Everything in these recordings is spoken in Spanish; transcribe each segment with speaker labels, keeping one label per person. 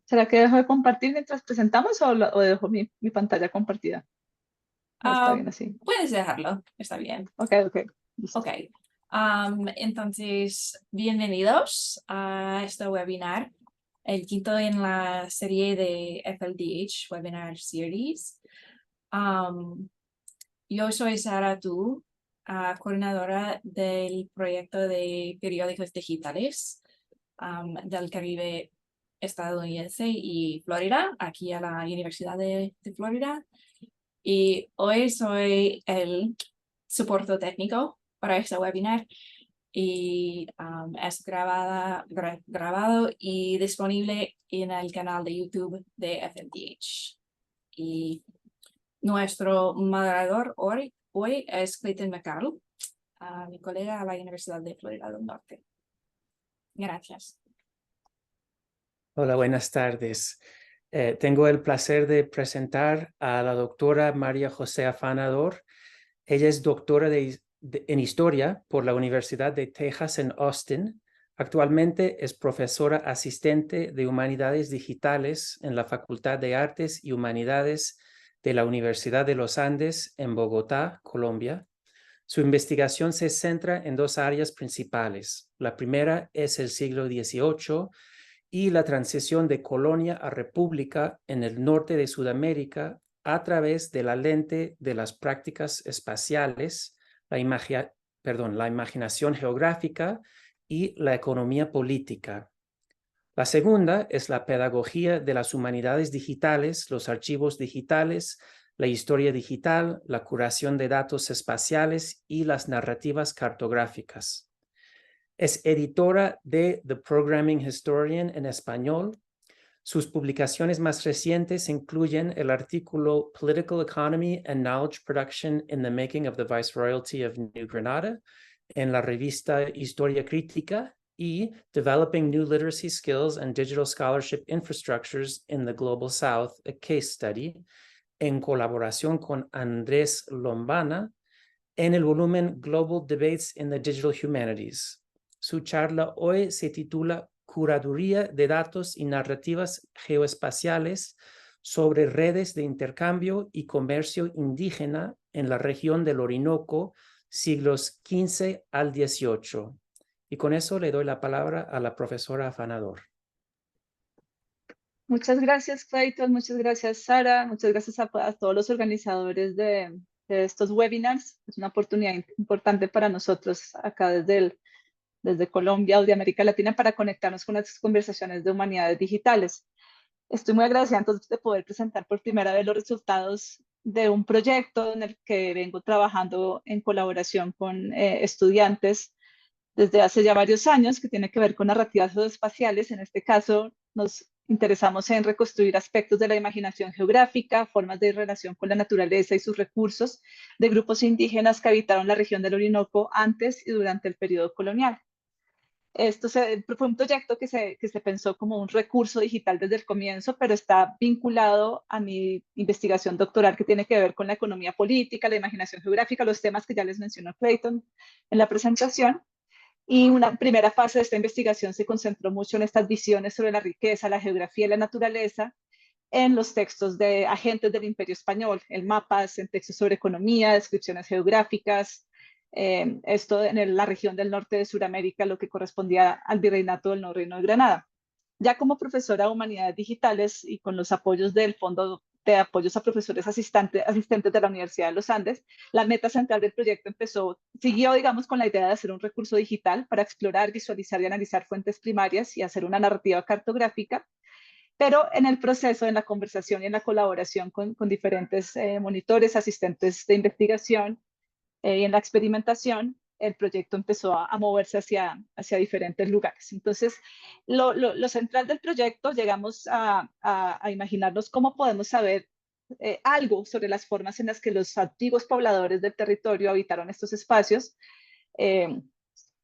Speaker 1: ¿Será que dejo de compartir mientras presentamos o dejo mi pantalla compartida? ¿O está
Speaker 2: Ah,
Speaker 1: bien así?
Speaker 2: puedes dejarlo, está bien.
Speaker 1: Ok, ok,
Speaker 2: Ok.
Speaker 1: listo.
Speaker 2: Entonces, bienvenidos a este webinar, el quinto en la serie de FLDH Webinar Series. Am, yo soy Sara Tu, coordinadora del proyecto de periódicos digitales del Caribe estadounidense y Florida, aquí a la Universidad de Florida. Y hoy soy el soporte técnico para este webinar y es grabado y disponible en el canal de YouTube de FMDH. Y nuestro moderador hoy es Clayton McCarroll, mi colega a la Universidad de Florida del Norte. Gracias.
Speaker 3: Hola, buenas tardes. Tengo el placer de presentar a la doctora María José Afanador. Ella es doctora en Historia por la Universidad de Texas en Austin. Actualmente es profesora asistente de Humanidades Digitales en la Facultad de Artes y Humanidades de la Universidad de los Andes en Bogotá, Colombia. Su investigación se centra en dos áreas principales. La primera es el siglo XVIII y la transición de colonia a república en el norte de Sudamérica a través de la lente de las prácticas espaciales, la imaginación geográfica y la economía política. La segunda es la pedagogía de las humanidades digitales, los archivos digitales, la historia digital, la curación de datos espaciales y las narrativas cartográficas. Es editora de The Programming Historian en español. Sus publicaciones más recientes incluyen el artículo Political Economy and Knowledge Production in the Making of the Viceroyalty of New Granada en la revista Historia Crítica y Developing New Literacy Skills and Digital Scholarship Infrastructures in the Global South, a Case Study, en colaboración con Andrés Lombana en el volumen Global Debates in the Digital Humanities. Su charla hoy se titula Curaduría de datos y narrativas geoespaciales sobre redes de intercambio y comercio indígena en la región del Orinoco, siglos XV al XVIII. Y con eso le doy la palabra a la profesora Afanador.
Speaker 1: Muchas gracias, Clayton. Muchas gracias, Sara. Muchas gracias a todos los organizadores de estos webinars. Es una oportunidad importante para nosotros acá desde Colombia o de América Latina para conectarnos con las conversaciones de humanidades digitales. Estoy muy agradecida entonces de poder presentar por primera vez los resultados de un proyecto en el que vengo trabajando en colaboración con estudiantes desde hace ya varios años, que tiene que ver con narrativas geoespaciales. En este caso, nos interesamos en reconstruir aspectos de la imaginación geográfica, formas de relación con la naturaleza y sus recursos de grupos indígenas que habitaron la región del Orinoco antes y durante el periodo colonial. Fue un proyecto que se pensó como un recurso digital desde el comienzo, pero está vinculado a mi investigación doctoral que tiene que ver con la economía política, la imaginación geográfica, los temas que ya les mencionó Clayton en la presentación. Y una primera fase de esta investigación se concentró mucho en estas visiones sobre la riqueza, la geografía y la naturaleza en los textos de agentes del Imperio Español, en mapas, en textos sobre economía, descripciones geográficas, esto en la región del norte de Sudamérica, lo que correspondía al Virreinato del Nuevo Reino de Granada. Ya como profesora de Humanidades Digitales y con los apoyos del Fondo de Apoyos a Profesores Asistentes de la Universidad de los Andes, la meta central del proyecto siguió, digamos, con la idea de hacer un recurso digital para explorar, visualizar y analizar fuentes primarias y hacer una narrativa cartográfica, pero en el proceso, en la conversación y en la colaboración con diferentes monitores, asistentes de investigación y en la experimentación, el proyecto empezó a moverse hacia diferentes lugares. Entonces, lo central del proyecto, llegamos a imaginarnos cómo podemos saber algo sobre las formas en las que los antiguos pobladores del territorio habitaron estos espacios. Eh,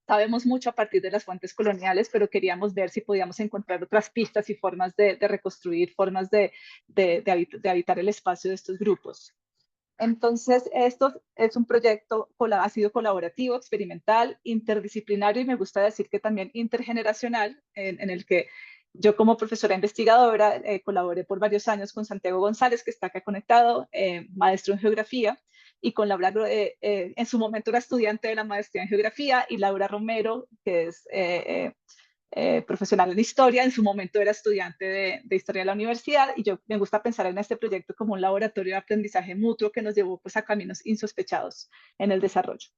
Speaker 1: Sabemos mucho a partir de las fuentes coloniales, pero queríamos ver si podíamos encontrar otras pistas y formas de reconstruir, formas de habitar el espacio de estos grupos. Entonces, esto es un proyecto, ha sido colaborativo, experimental, interdisciplinario y me gusta decir que también intergeneracional, en el que yo como profesora investigadora colaboré por varios años con Santiago González, que está acá conectado, maestro en geografía, y con Laura, en su momento era estudiante de la maestría en geografía, y Laura Romero, que es profesional en historia, en su momento era estudiante de historia de la universidad, y yo me gusta pensar en este proyecto como un laboratorio de aprendizaje mutuo que nos llevó pues, a caminos insospechados en el desarrollo.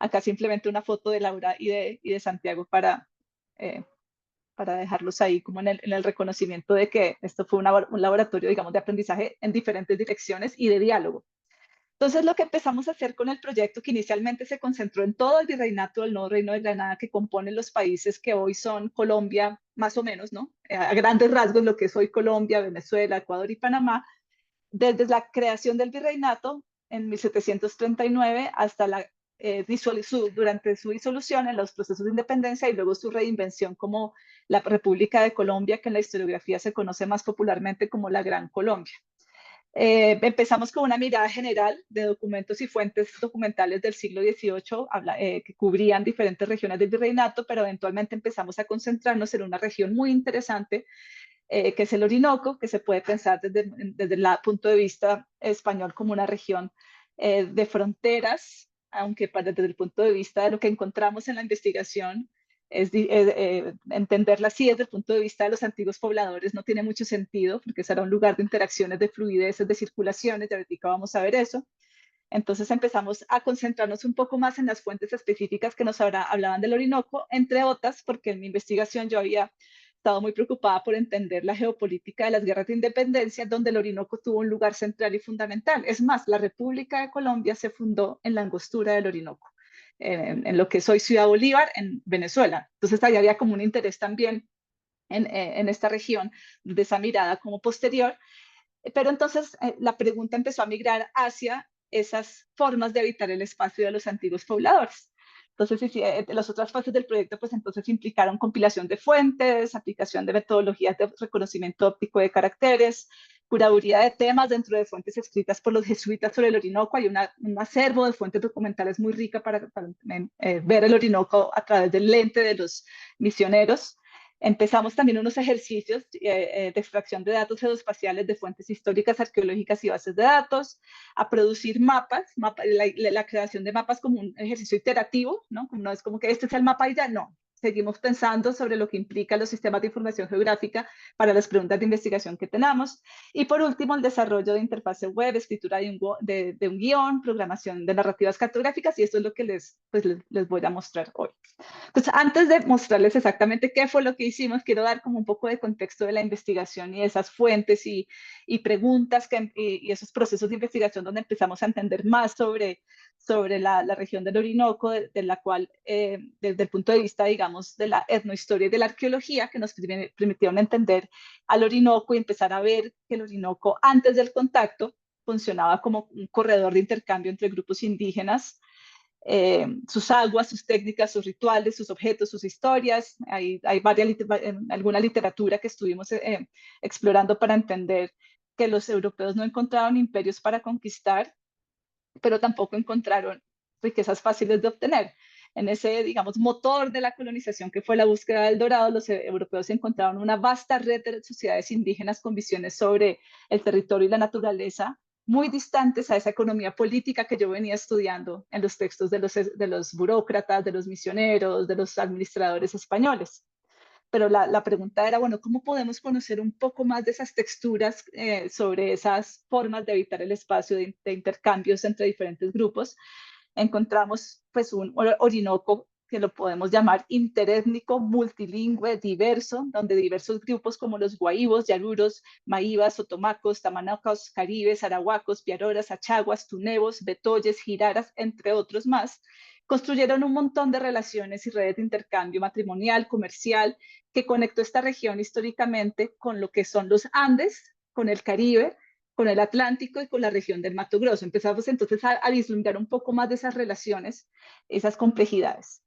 Speaker 1: Acá simplemente una foto de Laura y de Santiago para dejarlos ahí como en el reconocimiento de que esto fue un laboratorio, digamos, de aprendizaje en diferentes direcciones y de diálogo. Entonces, lo que empezamos a hacer con el proyecto, que inicialmente se concentró en todo el virreinato del Nuevo Reino de Granada, que componen los países que hoy son Colombia, más o menos, ¿no? A grandes rasgos, lo que es hoy Colombia, Venezuela, Ecuador y Panamá, desde la creación del virreinato en 1739 hasta durante su disolución en los procesos de independencia y luego su reinvención como la República de Colombia, que en la historiografía se conoce más popularmente como la Gran Colombia. Empezamos con una mirada general de documentos y fuentes documentales del siglo XVIII que cubrían diferentes regiones del virreinato, pero eventualmente empezamos a concentrarnos en una región muy interesante, que es el Orinoco, que se puede pensar desde el punto de vista español como una región de fronteras, aunque desde el punto de vista de lo que encontramos en la investigación, entenderla así desde el punto de vista de los antiguos pobladores no tiene mucho sentido, porque será un lugar de interacciones, de fluideces, de circulaciones, ya ahorita vamos a ver eso. Entonces empezamos a concentrarnos un poco más en las fuentes específicas que nos hablaban del Orinoco, entre otras, porque en mi investigación yo había estado muy preocupada por entender la geopolítica de las guerras de independencia, donde el Orinoco tuvo un lugar central y fundamental. Es más, la República de Colombia se fundó en la angostura del Orinoco, en lo que es hoy Ciudad Bolívar, en Venezuela. Entonces ahí había como un interés también en esta región, de esa mirada como posterior. Pero entonces la pregunta empezó a migrar hacia esas formas de habitar el espacio de los antiguos pobladores. Entonces, las otras fases del proyecto, pues entonces implicaron compilación de fuentes, aplicación de metodologías de reconocimiento óptico de caracteres, curaduría de temas dentro de fuentes escritas por los jesuitas sobre el Orinoco. Hay un acervo de fuentes documentales muy rica para ver el Orinoco a través del lente de los misioneros. Empezamos también unos ejercicios de extracción de datos geoespaciales de fuentes históricas, arqueológicas y bases de datos, a producir mapas, la creación de mapas como un ejercicio iterativo, ¿no? No es como que este es el mapa y ya, no. Seguimos pensando sobre lo que implica los sistemas de información geográfica para las preguntas de investigación que tenemos. Y por último, el desarrollo de interfase web, escritura de un guión, programación de narrativas cartográficas, y esto es lo que les voy a mostrar hoy. Entonces, antes de mostrarles exactamente qué fue lo que hicimos, quiero dar como un poco de contexto de la investigación y esas fuentes y preguntas y esos procesos de investigación donde empezamos a entender más sobre la región del Orinoco, de la cual, desde el punto de vista, digamos, de la etnohistoria y de la arqueología, que nos permitieron entender al Orinoco y empezar a ver que el Orinoco, antes del contacto, funcionaba como un corredor de intercambio entre grupos indígenas, sus aguas, sus técnicas, sus rituales, sus objetos, sus historias. Hay alguna literatura que estuvimos explorando para entender que los europeos no encontraron imperios para conquistar, pero tampoco encontraron riquezas fáciles de obtener. En ese, digamos, motor de la colonización que fue la búsqueda del dorado, los europeos encontraron una vasta red de sociedades indígenas con visiones sobre el territorio y la naturaleza, muy distantes a esa economía política que yo venía estudiando en los textos de los burócratas, de los misioneros, de los administradores españoles. Pero la pregunta era, bueno, ¿cómo podemos conocer un poco más de esas texturas sobre esas formas de habitar el espacio de intercambios entre diferentes grupos? Encontramos pues un Orinoco que lo podemos llamar interétnico, multilingüe, diverso, donde diversos grupos como los guaíbos, yaruros, maíbas, otomacos, tamanacos, caribes, arahuacos, piaroras, achaguas, tunebos, betoyes, jiraras, entre otros más, construyeron un montón de relaciones y redes de intercambio matrimonial, comercial, que conectó esta región históricamente con lo que son los Andes, con el Caribe, con el Atlántico y con la región del Mato Grosso. Empezamos entonces a vislumbrar un poco más de esas relaciones, esas complejidades.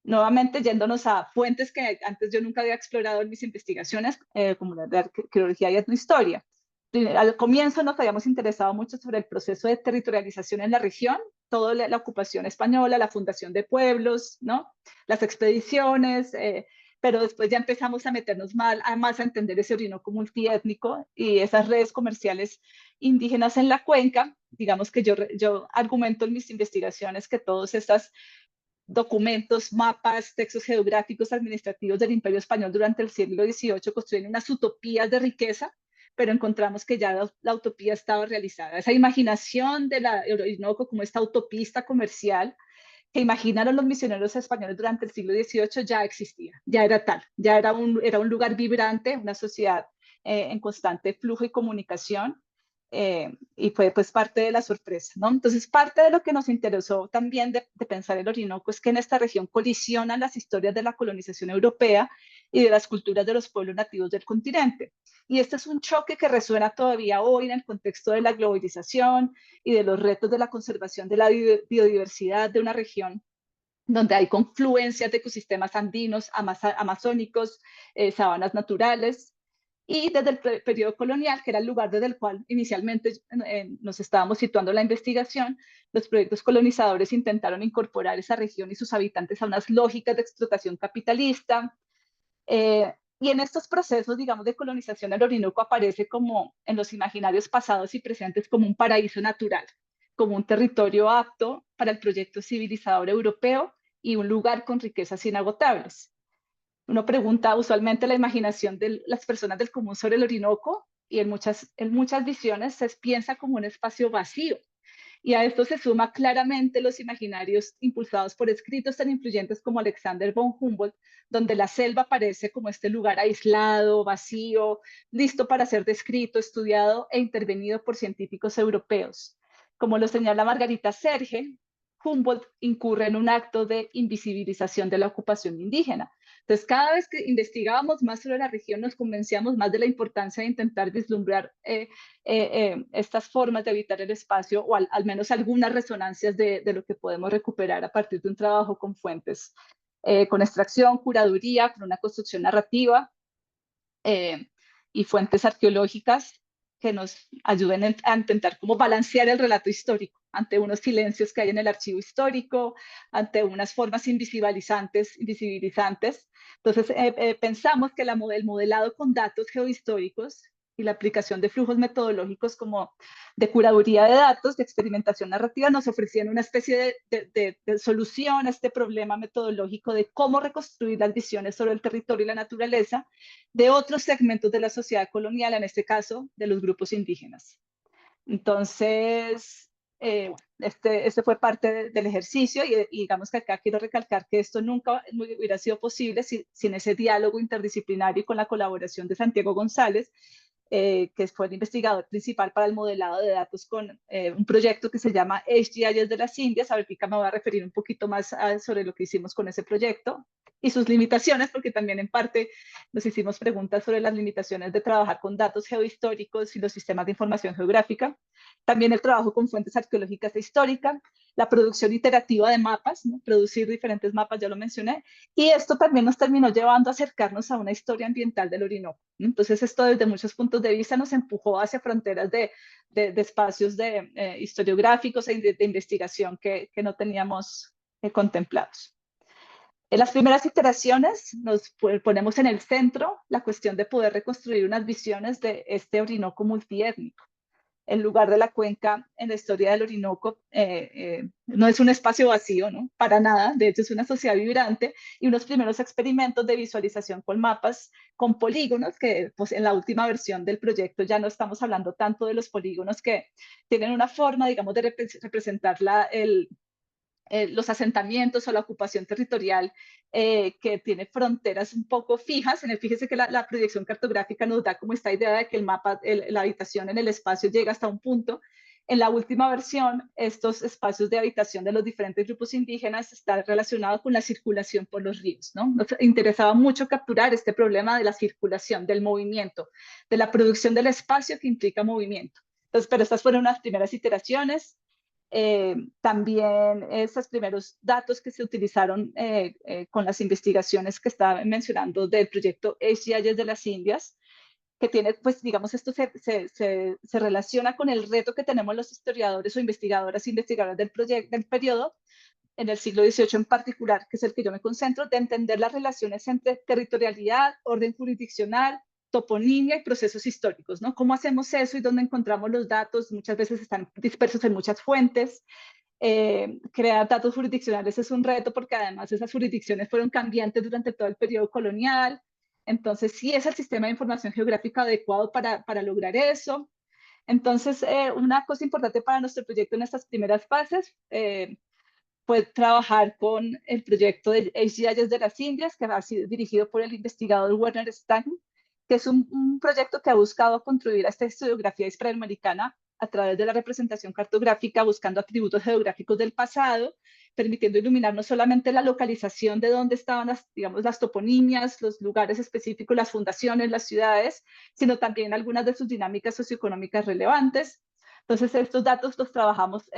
Speaker 1: Nuevamente yéndonos a fuentes que antes yo nunca había explorado en mis investigaciones, como la de arqueología y etnohistoria. Al comienzo nos habíamos interesado mucho sobre el proceso de territorialización en la región, toda la ocupación española, la fundación de pueblos, ¿no? Las expediciones, pero después ya empezamos a meternos más a entender ese Orinoco multiétnico y esas redes comerciales indígenas en la cuenca. Digamos que yo argumento en mis investigaciones que todos estos documentos, mapas, textos geográficos, administrativos del Imperio Español durante el siglo XVIII construyen unas utopías de riqueza, pero encontramos que ya la utopía estaba realizada. Esa imaginación de la Orinoco como esta autopista comercial que imaginaron los misioneros españoles durante el siglo XVIII ya existía, ya era tal, ya era un lugar vibrante, una sociedad en constante flujo y comunicación, y fue pues parte de la sorpresa, ¿no? Entonces parte de lo que nos interesó también de pensar el Orinoco es que en esta región colisionan las historias de la colonización europea y de las culturas de los pueblos nativos del continente. Y este es un choque que resuena todavía hoy en el contexto de la globalización y de los retos de la conservación de la biodiversidad de una región donde hay confluencias de ecosistemas andinos, amazónicos, sabanas naturales, y desde el periodo colonial, que era el lugar desde el cual inicialmente nos estábamos situando la investigación, los proyectos colonizadores intentaron incorporar esa región y sus habitantes a unas lógicas de explotación capitalista, y en estos procesos, digamos, de colonización, el Orinoco aparece como en los imaginarios pasados y presentes como un paraíso natural, como un territorio apto para el proyecto civilizador europeo y un lugar con riquezas inagotables. Uno pregunta usualmente la imaginación de las personas del común sobre el Orinoco y en muchas visiones se piensa como un espacio vacío. Y a esto se suma claramente los imaginarios impulsados por escritos tan influyentes como Alexander von Humboldt, donde la selva aparece como este lugar aislado, vacío, listo para ser descrito, estudiado e intervenido por científicos europeos. Como lo señala Margarita Serge, Humboldt incurre en un acto de invisibilización de la ocupación indígena. Entonces, cada vez que investigábamos más sobre la región, nos convencíamos más de la importancia de intentar vislumbrar estas formas de habitar el espacio, o al menos algunas resonancias de lo que podemos recuperar a partir de un trabajo con fuentes, con extracción, curaduría, con una construcción narrativa y fuentes arqueológicas que nos ayuden a intentar cómo balancear el relato histórico ante unos silencios que hay en el archivo histórico, ante unas formas invisibilizantes. Entonces, pensamos que el modelado con datos geohistóricos y la aplicación de flujos metodológicos como de curaduría de datos, de experimentación narrativa, nos ofrecían una especie de solución a este problema metodológico de cómo reconstruir las visiones sobre el territorio y la naturaleza de otros segmentos de la sociedad colonial, en este caso de los grupos indígenas. Entonces, este fue parte del ejercicio y digamos que acá quiero recalcar que esto nunca hubiera sido posible sin ese diálogo interdisciplinario y con la colaboración de Santiago González, que fue el investigador principal para el modelado de datos con un proyecto que se llama HGIS de las Indias. Ahorita me voy a referir un poquito más sobre lo que hicimos con ese proyecto y sus limitaciones, porque también en parte nos hicimos preguntas sobre las limitaciones de trabajar con datos geohistóricos y los sistemas de información geográfica. También el trabajo con fuentes arqueológicas e históricas, la producción iterativa de mapas, ¿no? Producir diferentes mapas, ya lo mencioné, y esto también nos terminó llevando a acercarnos a una historia ambiental del Orinoco, ¿no? Entonces esto desde muchos puntos de vista nos empujó hacia fronteras de espacios historiográficos e de investigación que no teníamos contemplados. En las primeras iteraciones nos ponemos en el centro la cuestión de poder reconstruir unas visiones de este Orinoco multiétnico. El lugar de la cuenca en la historia del Orinoco no es un espacio vacío, ¿no? Para nada, de hecho es una sociedad vibrante, y unos primeros experimentos de visualización con mapas, con polígonos, que pues en la última versión del proyecto ya no estamos hablando tanto de los polígonos que tienen una forma, digamos, de representar los asentamientos o la ocupación territorial que tiene fronteras un poco fijas. Fíjese que la proyección cartográfica nos da como esta idea de que el mapa, la habitación en el espacio llega hasta un punto. En la última versión, estos espacios de habitación de los diferentes grupos indígenas están relacionados con la circulación por los ríos, ¿no? Nos interesaba mucho capturar este problema de la circulación, del movimiento, de la producción del espacio que implica movimiento. Entonces, pero estas fueron las primeras iteraciones. También esos primeros datos que se utilizaron con las investigaciones que estaba mencionando del proyecto HGIS de las Indias, que tiene, pues digamos, esto se relaciona con el reto que tenemos los historiadores o investigadoras e investigadores del periodo en el siglo XVIII en particular, que es el que yo me concentro, de entender las relaciones entre territorialidad, orden jurisdiccional, toponimia y procesos históricos, ¿no? ¿Cómo hacemos eso y dónde encontramos los datos? Muchas veces están dispersos en muchas fuentes. Crear datos jurisdiccionales es un reto porque además esas jurisdicciones fueron cambiantes durante todo el periodo colonial. Entonces, sí es el sistema de información geográfica adecuado para lograr eso. Entonces, una cosa importante para nuestro proyecto en estas primeras fases fue trabajar con el proyecto de HGIS de las Indias, que ha sido dirigido por el investigador Werner Stang, que es un proyecto que ha buscado construir esta historiografía hispanoamericana a través de la representación cartográfica, buscando atributos geográficos del pasado, permitiendo iluminar no solamente la localización de dónde estaban las toponimias, los lugares específicos, las fundaciones, las ciudades, sino también algunas de sus dinámicas socioeconómicas relevantes. Entonces, estos datos los trabajamos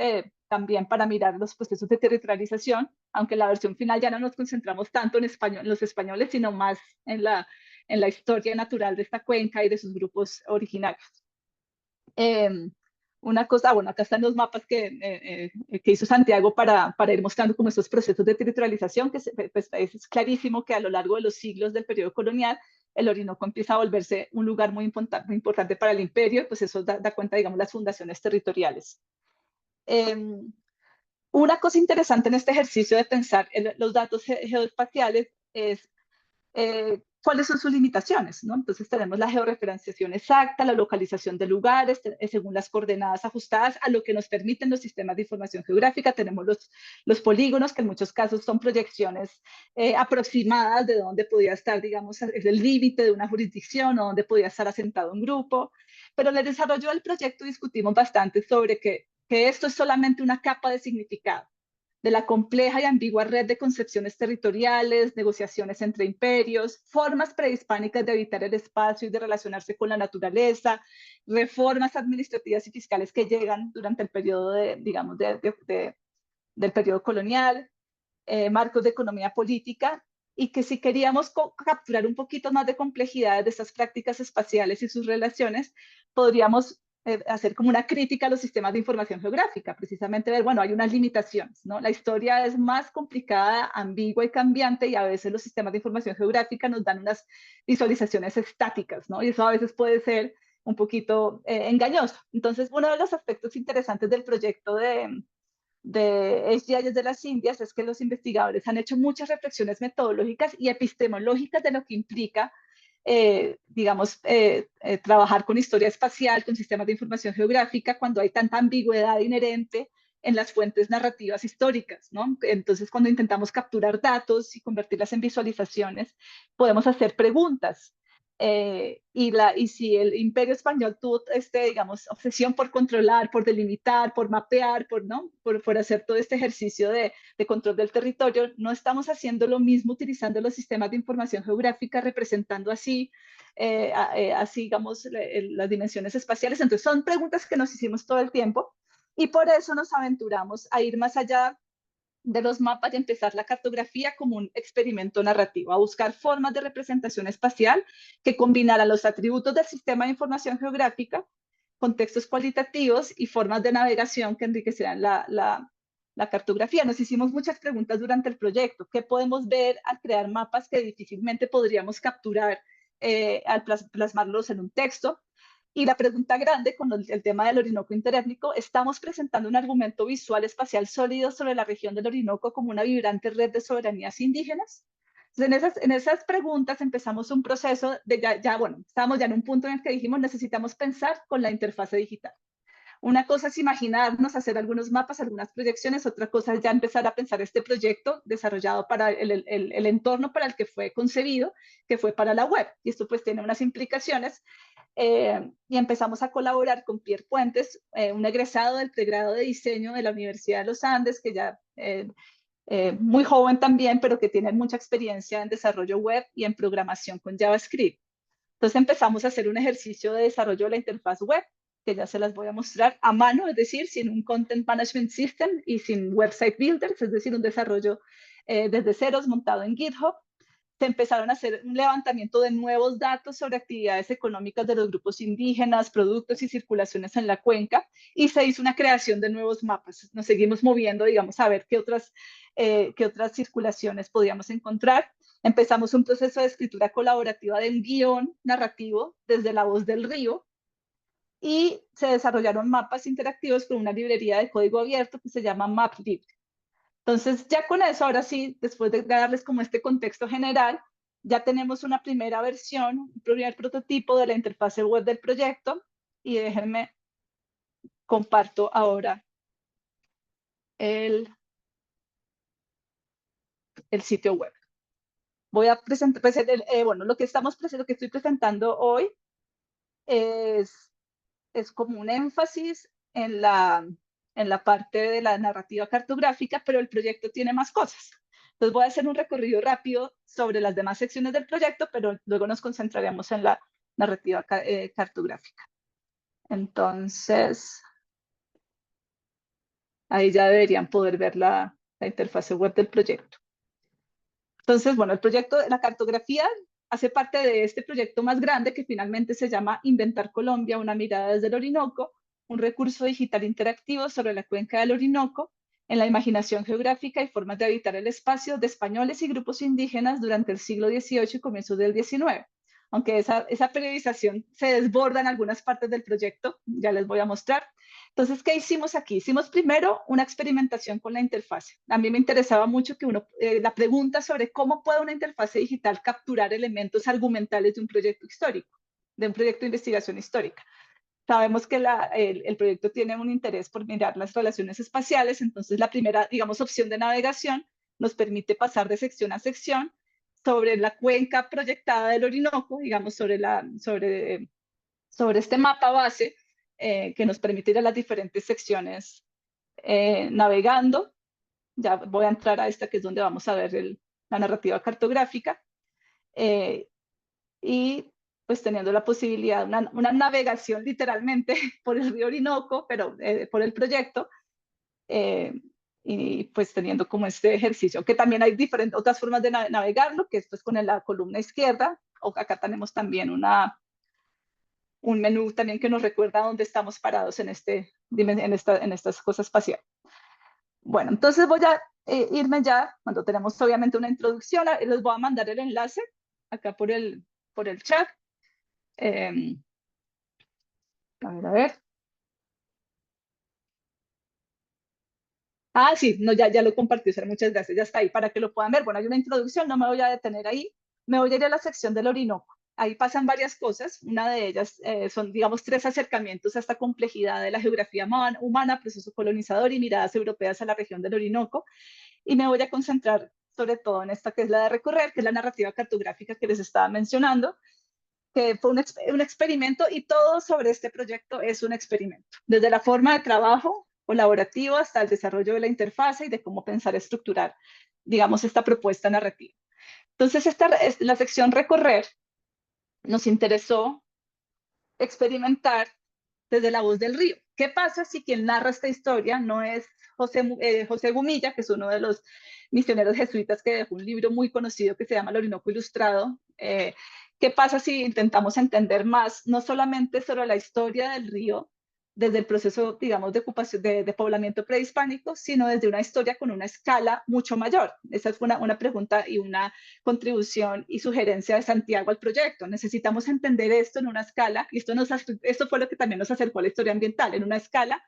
Speaker 1: también para mirar los procesos de territorialización, aunque en la versión final ya no nos concentramos tanto en los españoles, sino más en la historia natural de esta cuenca y de sus grupos originarios. Una cosa, bueno, acá están los mapas que hizo Santiago para ir mostrando como estos procesos de territorialización, que pues, es clarísimo que a lo largo de los siglos del periodo colonial, el Orinoco empieza a volverse un lugar muy importante para el imperio, pues eso da cuenta, digamos, las fundaciones territoriales. Una cosa interesante en este ejercicio de pensar en los datos geoespaciales es cuáles son sus limitaciones, ¿no? Entonces tenemos la georreferenciación exacta, la localización de lugares según las coordenadas ajustadas a lo que nos permiten los sistemas de información geográfica. Tenemos los polígonos, que en muchos casos son proyecciones aproximadas de dónde podía estar, digamos, el límite de una jurisdicción o dónde podía estar asentado un grupo. Pero en el desarrollo del proyecto discutimos bastante sobre que esto es solamente una capa de significado de la compleja y ambigua red de concepciones territoriales, negociaciones entre imperios, formas prehispánicas de habitar el espacio y de relacionarse con la naturaleza, reformas administrativas y fiscales que llegan durante el periodo del periodo colonial, marcos de economía política, y que si queríamos capturar un poquito más de complejidad de esas prácticas espaciales y sus relaciones, podríamos hacer como una crítica a los sistemas de información geográfica, precisamente ver, bueno, hay unas limitaciones, ¿no? La historia es más complicada, ambigua y cambiante, y a veces los sistemas de información geográfica nos dan unas visualizaciones estáticas, ¿no? Y eso a veces puede ser un poquito engañoso. Entonces, uno de los aspectos interesantes del proyecto de HGIS de las Indias es que los investigadores han hecho muchas reflexiones metodológicas y epistemológicas de lo que implica trabajar con historia espacial, con sistemas de información geográfica, cuando hay tanta ambigüedad inherente en las fuentes narrativas históricas, ¿no? Entonces, cuando intentamos capturar datos y convertirlas en visualizaciones, podemos hacer preguntas. Y si el Imperio Español tuvo obsesión por controlar, por delimitar, por mapear, por hacer todo este ejercicio de control del territorio, no estamos haciendo lo mismo utilizando los sistemas de información geográfica, representando así, las dimensiones espaciales. Entonces son preguntas que nos hicimos todo el tiempo y por eso nos aventuramos a ir más allá de los mapas y empezar la cartografía como un experimento narrativo, a buscar formas de representación espacial que combinaran los atributos del sistema de información geográfica, contextos cualitativos y formas de navegación que enriquecieran la cartografía. Nos hicimos muchas preguntas durante el proyecto. ¿Qué podemos ver al crear mapas que difícilmente podríamos capturar al plasmarlos en un texto? Y la pregunta grande con el tema del Orinoco interétnico, estamos presentando un argumento visual espacial sólido sobre la región del Orinoco como una vibrante red de soberanías indígenas. Entonces, en esas preguntas empezamos un proceso de estábamos ya en un punto en el que dijimos necesitamos pensar con la interfase digital. Una cosa es imaginarnos, hacer algunos mapas, algunas proyecciones, otra cosa es ya empezar a pensar este proyecto desarrollado para el entorno para el que fue concebido, que fue para la web. Y esto pues tiene unas implicaciones. Y empezamos a colaborar con Pierre Puentes, un egresado del pregrado de diseño de la Universidad de los Andes, que ya muy joven también, pero que tiene mucha experiencia en desarrollo web y en programación con JavaScript. Entonces empezamos a hacer un ejercicio de desarrollo de la interfaz web, que ya se las voy a mostrar a mano, es decir, sin un Content Management System y sin Website Builders, es decir, un desarrollo desde ceros montado en GitHub. se empezaron a hacer un levantamiento de nuevos datos sobre actividades económicas de los grupos indígenas, productos y circulaciones en la cuenca, y se hizo una creación de nuevos mapas. Nos seguimos moviendo, digamos, a ver qué otras circulaciones podíamos encontrar. Empezamos un proceso de escritura colaborativa de un guión narrativo desde La Voz del Río, y se desarrollaron mapas interactivos con una librería de código abierto que se llama MapLib. Entonces, ya con eso, ahora sí, después de darles como este contexto general, ya tenemos una primera versión, un primer prototipo de la interfase web del proyecto, y déjenme comparto ahora el sitio web. Voy a presentar, bueno, lo que estoy presentando hoy es como un énfasis en la parte de la narrativa cartográfica, pero el proyecto tiene más cosas. Entonces voy a hacer un recorrido rápido sobre las demás secciones del proyecto, pero luego nos concentraremos en la narrativa cartográfica. Entonces, ahí ya deberían poder ver la interfase web del proyecto. Entonces, bueno, el proyecto de la cartografía hace parte de este proyecto más grande que finalmente se llama Inventar Colombia, una mirada desde el Orinoco, un recurso digital interactivo sobre la cuenca del Orinoco, en la imaginación geográfica y formas de habitar el espacio de españoles y grupos indígenas durante el siglo XVIII y comienzos del XIX. Aunque esa periodización se desborda en algunas partes del proyecto, ya les voy a mostrar. Entonces, ¿qué hicimos aquí? Hicimos primero una experimentación con la interfase. A mí me interesaba mucho que la pregunta sobre cómo puede una interfase digital capturar elementos argumentales de un proyecto histórico, de un proyecto de investigación histórica. Sabemos que el proyecto tiene un interés por mirar las relaciones espaciales, entonces la primera, digamos, opción de navegación nos permite pasar de sección a sección sobre la cuenca proyectada del Orinoco, digamos, sobre este mapa base que nos permite ir a las diferentes secciones navegando. Ya voy a entrar a esta, que es donde vamos a ver la narrativa cartográfica. Y pues teniendo la posibilidad, una navegación literalmente por el río Orinoco, pero por el proyecto, y pues teniendo como este ejercicio, que también hay otras formas de navegarlo, que es pues con la columna izquierda, o acá tenemos también un menú también que nos recuerda dónde estamos parados en estas cosas espaciales. Bueno, entonces voy a irme ya, cuando tenemos obviamente una introducción, les voy a mandar el enlace acá por el chat. A ver. Ah, sí, no, ya lo compartí, Sara, muchas gracias, ya está ahí para que lo puedan ver. Bueno, hay una introducción, no me voy a detener ahí, me voy a ir a la sección del Orinoco. Ahí pasan varias cosas, una de ellas son, digamos, 3 acercamientos a esta complejidad de la geografía humana, proceso colonizador y miradas europeas a la región del Orinoco, y me voy a concentrar sobre todo en esta que es la de recorrer, que es la narrativa cartográfica que les estaba mencionando, que fue un experimento, y todo sobre este proyecto es un experimento, desde la forma de trabajo colaborativo hasta el desarrollo de la interfase y de cómo pensar estructurar, digamos, esta propuesta narrativa. Entonces, la sección recorrer nos interesó experimentar desde La Voz del Río. ¿Qué pasa si quien narra esta historia no es José Gumilla, que es uno de los misioneros jesuitas que dejó un libro muy conocido que se llama El Orinoco Ilustrado? ¿Qué pasa si intentamos entender más, no solamente sobre la historia del río, desde el proceso, digamos, de ocupación, de poblamiento prehispánico, sino desde una historia con una escala mucho mayor? Esa fue una pregunta y una contribución y sugerencia de Santiago al proyecto. Necesitamos entender esto en una escala, y esto fue lo que también nos acercó a la historia ambiental, en una escala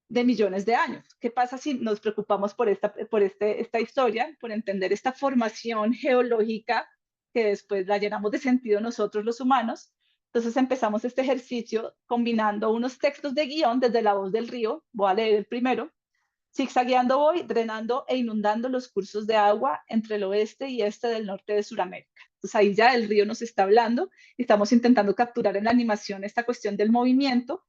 Speaker 1: de millones de años. ¿Qué pasa si nos preocupamos por esta historia, por entender esta formación geológica que después la llenamos de sentido nosotros los humanos? Entonces empezamos este ejercicio combinando unos textos de guión desde La Voz del Río. Voy a leer el primero. Zigzagueando voy, drenando e inundando los cursos de agua entre el oeste y este del norte de Sudamérica. Entonces ahí ya el río nos está hablando y estamos intentando capturar en la animación esta cuestión del movimiento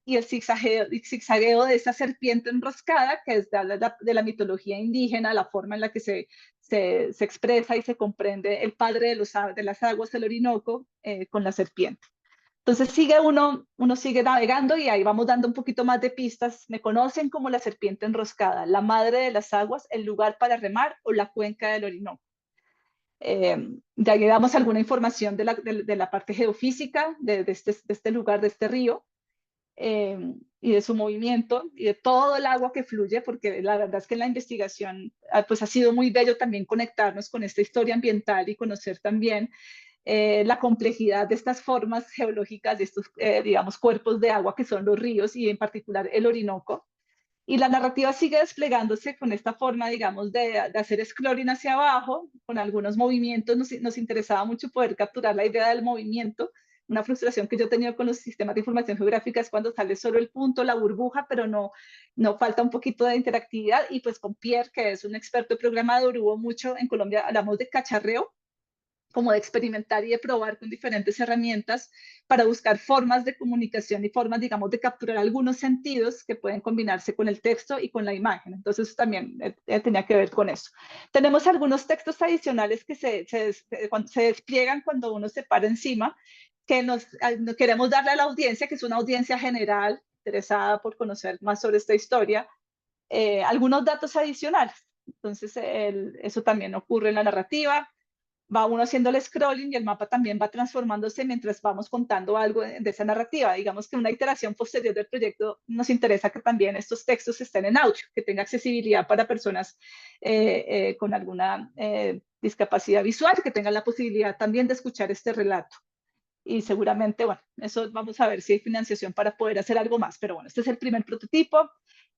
Speaker 1: y el zigzagueo de esa serpiente enroscada, que es de la mitología indígena, la forma en la que se expresa y se comprende el padre de las aguas, el Orinoco, con la serpiente. Entonces uno sigue navegando y ahí vamos dando un poquito más de pistas. Me conocen como la serpiente enroscada, la madre de las aguas, el lugar para remar o la cuenca del Orinoco. Ya ahí damos alguna información de la parte geofísica de este lugar, de este río, y de su movimiento y de todo el agua que fluye, porque la verdad es que en la investigación pues ha sido muy bello también conectarnos con esta historia ambiental y conocer también la complejidad de estas formas geológicas, de estos, digamos, cuerpos de agua que son los ríos y en particular el Orinoco. Y la narrativa sigue desplegándose con esta forma, digamos, de hacer scrolling hacia abajo, con algunos movimientos. Nos interesaba mucho poder capturar la idea del movimiento. Una frustración que yo he tenido con los sistemas de información geográfica es cuando sale solo el punto, la burbuja, pero no falta un poquito de interactividad. Y pues con Pierre, que es un experto programador, hubo mucho, en Colombia hablamos de cacharreo, como de experimentar y de probar con diferentes herramientas para buscar formas de comunicación y formas, digamos, de capturar algunos sentidos que pueden combinarse con el texto y con la imagen. Entonces también tenía que ver con eso. Tenemos algunos textos adicionales que se despliegan cuando uno se para encima, que nos queremos darle a la audiencia, que es una audiencia general interesada por conocer más sobre esta historia, algunos datos adicionales. Entonces, eso también ocurre en la narrativa. Va uno haciendo el scrolling y el mapa también va transformándose mientras vamos contando algo de esa narrativa. Digamos que una iteración posterior del proyecto nos interesa que también estos textos estén en audio, que tenga accesibilidad para personas con alguna discapacidad visual, que tengan la posibilidad también de escuchar este relato. Y seguramente, bueno, eso vamos a ver si hay financiación para poder hacer algo más. Pero bueno, este es el primer prototipo.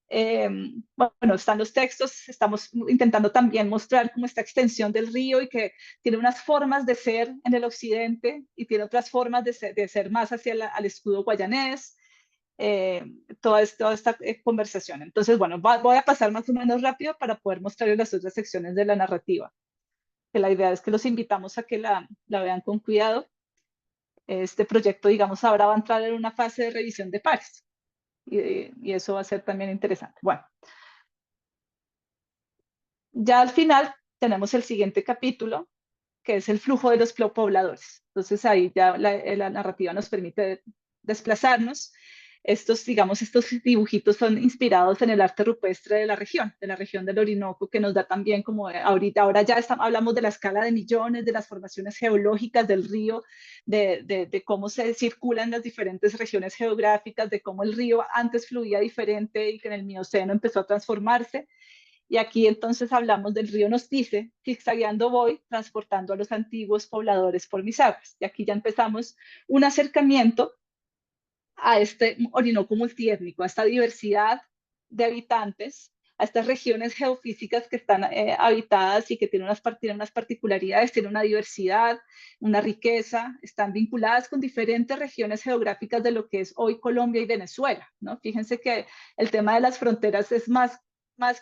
Speaker 1: Bueno, están los textos, estamos intentando también mostrar como esta extensión del río y que tiene unas formas de ser en el occidente y tiene otras formas de ser más hacia al escudo guayanés, toda esta conversación. Entonces, bueno, voy a pasar más o menos rápido para poder mostrarles las otras secciones de la narrativa, que la idea es que los invitamos a que la vean con cuidado. Este proyecto, digamos, ahora va a entrar en una fase de revisión de pares y eso va a ser también interesante. Bueno, ya al final tenemos el siguiente capítulo, que es el flujo de los pobladores. Entonces ahí ya la narrativa nos permite desplazarnos. Digamos, estos dibujitos son inspirados en el arte rupestre de la región del Orinoco, que nos da también como ahora ya hablamos de la escala de millones, de las formaciones geológicas del río, de cómo se circulan las diferentes regiones geográficas, de cómo el río antes fluía diferente y que en el Mioceno empezó a transformarse. Y aquí entonces hablamos del río Nos dice, zigzagueando voy, transportando a los antiguos pobladores por mis aguas. Y aquí ya empezamos un acercamiento a este Orinoco multiétnico, a esta diversidad de habitantes, a estas regiones geofísicas que están habitadas y que tienen unas particularidades, tienen una diversidad, una riqueza, están vinculadas con diferentes regiones geográficas de lo que es hoy Colombia y Venezuela, ¿no? Fíjense que el tema de las fronteras es más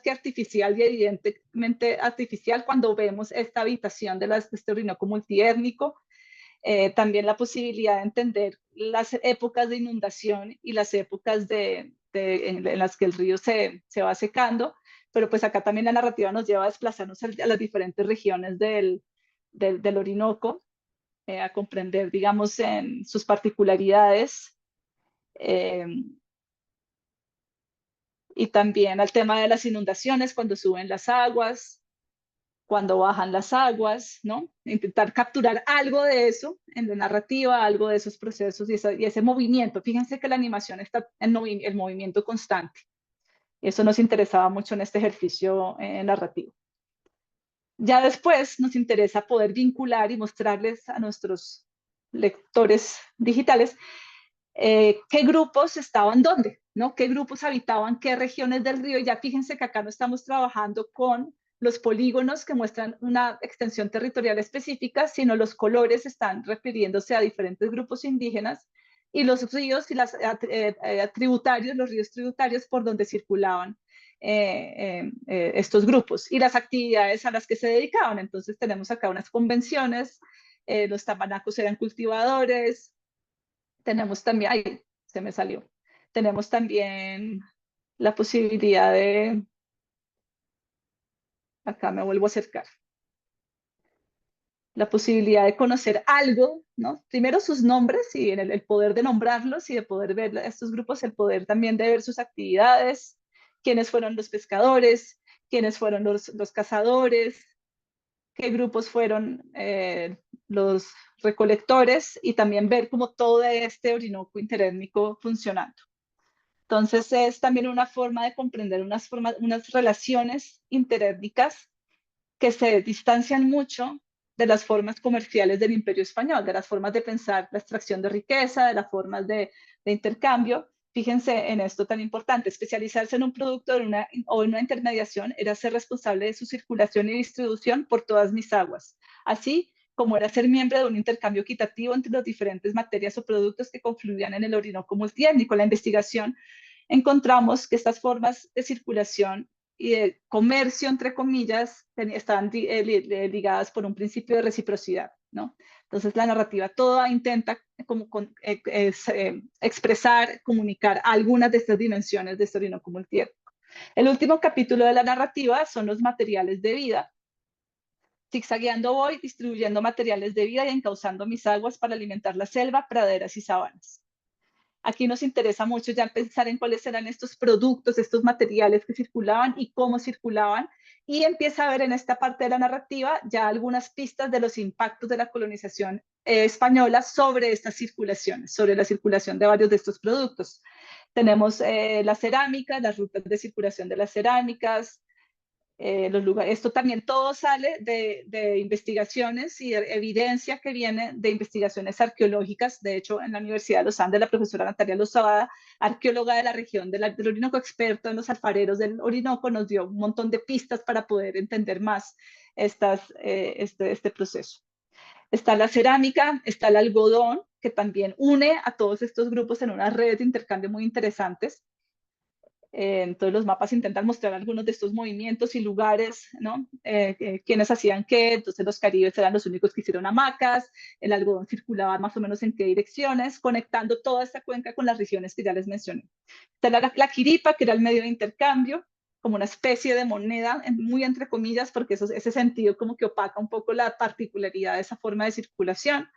Speaker 1: que artificial y evidentemente artificial cuando vemos esta habitación de este Orinoco multiétnico. También la posibilidad de entender las épocas de inundación y las épocas en las que el río se va secando, pero pues acá también la narrativa nos lleva a desplazarnos a las diferentes regiones del Orinoco, a comprender, digamos, en sus particularidades, eh, y también al tema de las inundaciones, cuando suben las aguas, cuando bajan las aguas, ¿no? Intentar capturar algo de eso en la narrativa, algo de esos procesos y ese movimiento. Fíjense que la animación está en el movimiento constante. Y eso nos interesaba mucho en este ejercicio narrativo. Ya después nos interesa poder vincular y mostrarles a nuestros lectores digitales qué grupos estaban dónde, ¿no? Qué grupos habitaban qué regiones del río. Y ya fíjense que acá no estamos trabajando con los polígonos que muestran una extensión territorial específica, sino los colores están refiriéndose a diferentes grupos indígenas y los ríos y tributarios, los ríos tributarios por donde circulaban estos grupos y las actividades a las que se dedicaban. Entonces tenemos acá unas convenciones, los tamanacos eran cultivadores, tenemos también, ay, se me salió, tenemos también la posibilidad acá me vuelvo a acercar, la posibilidad de conocer algo, ¿no? Primero sus nombres y el poder de nombrarlos y de poder ver a estos grupos, el poder también de ver sus actividades, quiénes fueron los pescadores, quiénes fueron los cazadores, qué grupos fueron los recolectores y también ver cómo todo este Orinoco interétnico funcionando. Entonces es también una forma de comprender unas relaciones interétnicas que se distancian mucho de las formas comerciales del Imperio Español, de las formas de pensar la extracción de riqueza, de las formas de intercambio. Fíjense en esto tan importante, especializarse en un producto o en una intermediación era ser responsable de su circulación y distribución por todas mis aguas, así como era ser miembro de un intercambio equitativo entre las diferentes materias o productos que confluían en el Orinoco multiétnico. La investigación encontramos que estas formas de circulación y de comercio, entre comillas, estaban ligadas por un principio de reciprocidad, ¿no? Entonces la narrativa toda intenta expresar, comunicar algunas de estas dimensiones de este Orinoco multiétnico. El último capítulo de la narrativa son los materiales de vida. Zigzagueando voy, distribuyendo materiales de vida y encauzando mis aguas para alimentar la selva, praderas y sabanas. Aquí nos interesa mucho ya pensar en cuáles eran estos productos, estos materiales que circulaban y cómo circulaban, y empieza a ver en esta parte de la narrativa ya algunas pistas de los impactos de la colonización española sobre estas circulaciones, sobre la circulación de varios de estos productos. Tenemos la cerámica, las rutas de circulación de las cerámicas, los lugares. Esto también todo sale de investigaciones y de evidencia que viene de investigaciones arqueológicas. De hecho, en la Universidad de los Andes, la profesora Natalia Lozada, arqueóloga de la región del Orinoco, experta en los alfareros del Orinoco, nos dio un montón de pistas para poder entender más este proceso. Está la cerámica, está el algodón, que también une a todos estos grupos en una red de intercambio muy interesantes. Entonces los mapas intentan mostrar algunos de estos movimientos y lugares, ¿no? Quiénes hacían qué. Entonces los caribes eran los únicos que hicieron hamacas, el algodón circulaba más o menos en qué direcciones, conectando toda esta cuenca con las regiones que ya les mencioné. Está la quiripa, que era el medio de intercambio, como una especie de moneda, muy entre comillas, porque ese sentido como que opaca un poco la particularidad de esa forma de circulación.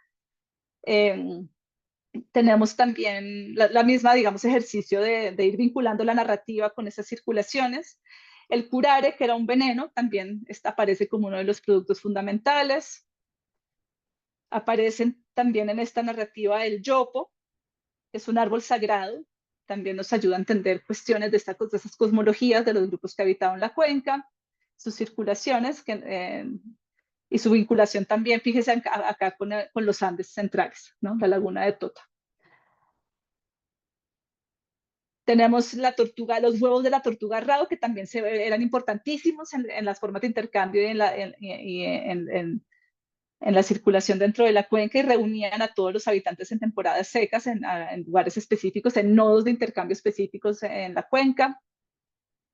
Speaker 1: Tenemos también la misma, digamos, ejercicio de ir vinculando la narrativa con esas circulaciones. El curare, que era un veneno, también aparece como uno de los productos fundamentales. Aparecen también en esta narrativa el yopo, que es un árbol sagrado. También nos ayuda a entender cuestiones de esas cosmologías de los grupos que habitaban la cuenca, sus circulaciones y su vinculación también, fíjese acá con los Andes centrales, ¿no? La laguna de Tota. Tenemos la tortuga, los huevos de la tortuga rao, que también eran importantísimos en las formas de intercambio y en la circulación dentro de la cuenca, y reunían a todos los habitantes en temporadas secas, en lugares específicos, en nodos de intercambio específicos en la cuenca.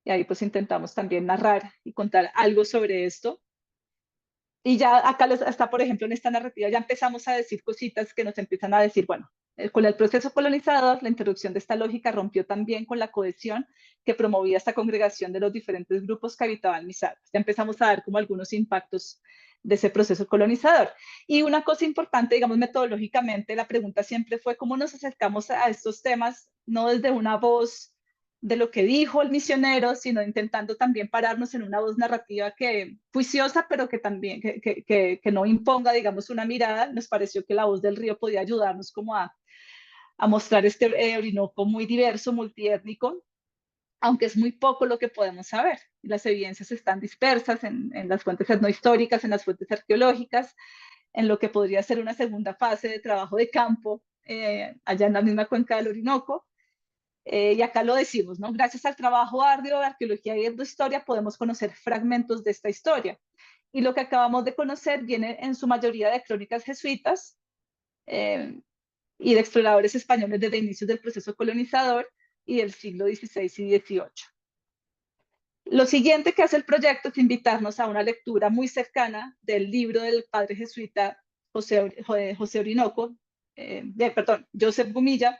Speaker 1: Y ahí pues intentamos también narrar y contar algo sobre esto. Y ya acá está, por ejemplo, en esta narrativa ya empezamos a decir cositas que nos empiezan a decir, bueno, con el proceso colonizador, la introducción de esta lógica rompió también con la cohesión que promovía esta congregación de los diferentes grupos que habitaban mis aguas. Ya empezamos a dar como algunos impactos de ese proceso colonizador. Y una cosa importante, digamos, metodológicamente, la pregunta siempre fue cómo nos acercamos a estos temas, no desde una voz de lo que dijo el misionero, sino intentando también pararnos en una voz narrativa juiciosa, pero que también que no imponga, digamos, una mirada. Nos pareció que la voz del río podía ayudarnos como a mostrar este Orinoco muy diverso, multiétnico, aunque es muy poco lo que podemos saber. Las evidencias están dispersas en las fuentes etnohistóricas, en las fuentes arqueológicas, en lo que podría ser una segunda fase de trabajo de campo allá en la misma cuenca del Orinoco. Y acá lo decimos, ¿no? Gracias al trabajo arduo de arqueología y etnohistoria podemos conocer fragmentos de esta historia. Y lo que acabamos de conocer viene en su mayoría de crónicas jesuitas y de exploradores españoles desde inicios del proceso colonizador y del siglo XVI y XVIII. Lo siguiente que hace el proyecto es invitarnos a una lectura muy cercana del libro del padre jesuita José Orinoco, Joseph Gumilla,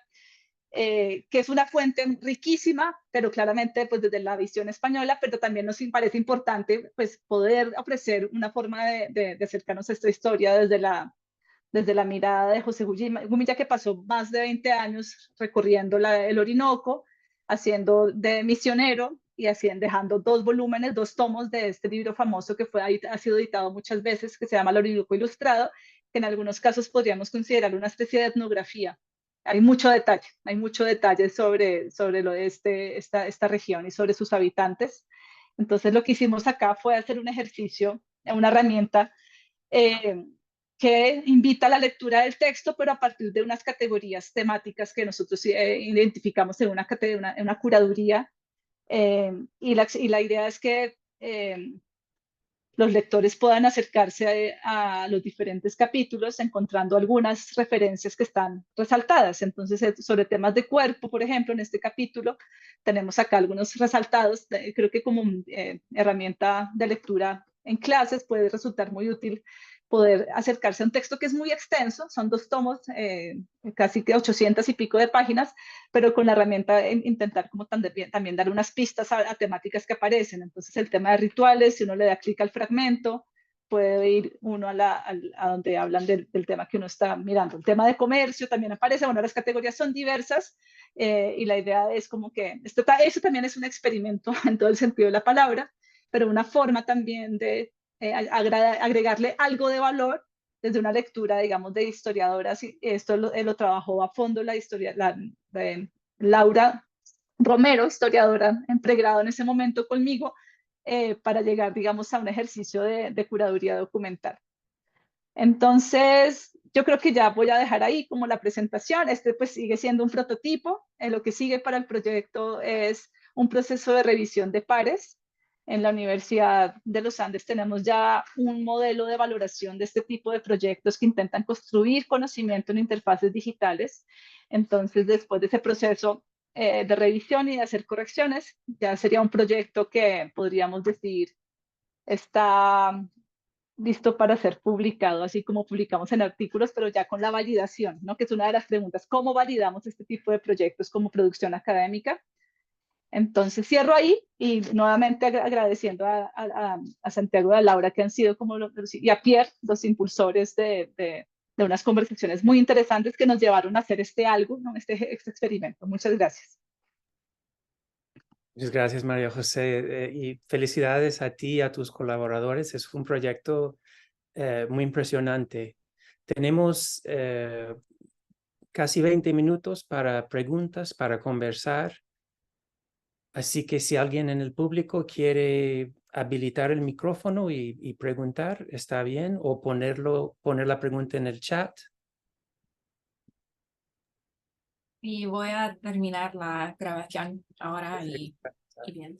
Speaker 1: que es una fuente riquísima, pero claramente pues desde la visión española, pero también nos parece importante pues poder ofrecer una forma de acercarnos a esta historia desde la mirada de José Gumilla, que pasó más de 20 años recorriendo el Orinoco, haciendo de misionero y así dejando 2 volúmenes, 2 tomos de este libro famoso que ha sido editado muchas veces, que se llama El Oriluco Ilustrado, que en algunos casos podríamos considerar una especie de etnografía. Hay mucho detalle sobre lo de esta región y sobre sus habitantes. Entonces lo que hicimos acá fue hacer un ejercicio, una herramienta que invita a la lectura del texto, pero a partir de unas categorías temáticas que nosotros identificamos en una curaduría. Y la idea es que los lectores puedan acercarse a los diferentes capítulos encontrando algunas referencias que están resaltadas. Entonces, sobre temas de cuerpo, por ejemplo, en este capítulo tenemos acá algunos resaltados. Creo que como herramienta de lectura en clases puede resultar muy útil poder acercarse a un texto que es muy extenso, son 2 tomos, casi que 800 y pico de páginas, pero con la herramienta intentar como también dar unas pistas a temáticas que aparecen. Entonces el tema de rituales, si uno le da clic al fragmento, puede ir uno a donde hablan del tema que uno está mirando. El tema de comercio también aparece, bueno, las categorías son diversas y la idea es como que eso también es un experimento en todo el sentido de la palabra, pero una forma también de agregarle algo de valor desde una lectura, digamos, de historiadoras. Y esto lo trabajó a fondo Laura Romero, historiadora en pregrado en ese momento conmigo, para llegar, digamos, a un ejercicio de curaduría documental. Entonces, yo creo que ya voy a dejar ahí como la presentación. Este pues sigue siendo un prototipo. Lo que sigue para el proyecto es un proceso de revisión de pares. En la Universidad de los Andes tenemos ya un modelo de valoración de este tipo de proyectos que intentan construir conocimiento en interfaces digitales. Entonces, después de ese proceso de revisión y de hacer correcciones, ya sería un proyecto que podríamos decir está listo para ser publicado, así como publicamos en artículos, pero ya con la validación, ¿no? Que es una de las preguntas, ¿cómo validamos este tipo de proyectos como producción académica? Entonces cierro ahí y nuevamente agradeciendo a Santiago y a Laura, que han sido y a Pierre, los impulsores de unas conversaciones muy interesantes que nos llevaron a hacer algo, ¿no? este experimento. Muchas gracias.
Speaker 3: Muchas gracias, María José, y felicidades a ti y a tus colaboradores. Es un proyecto muy impresionante. Tenemos casi 20 minutos para preguntas, para conversar. Así que si alguien en el público quiere habilitar el micrófono y preguntar, está bien, o poner la pregunta en el chat.
Speaker 2: Y voy a terminar la grabación ahora y bien.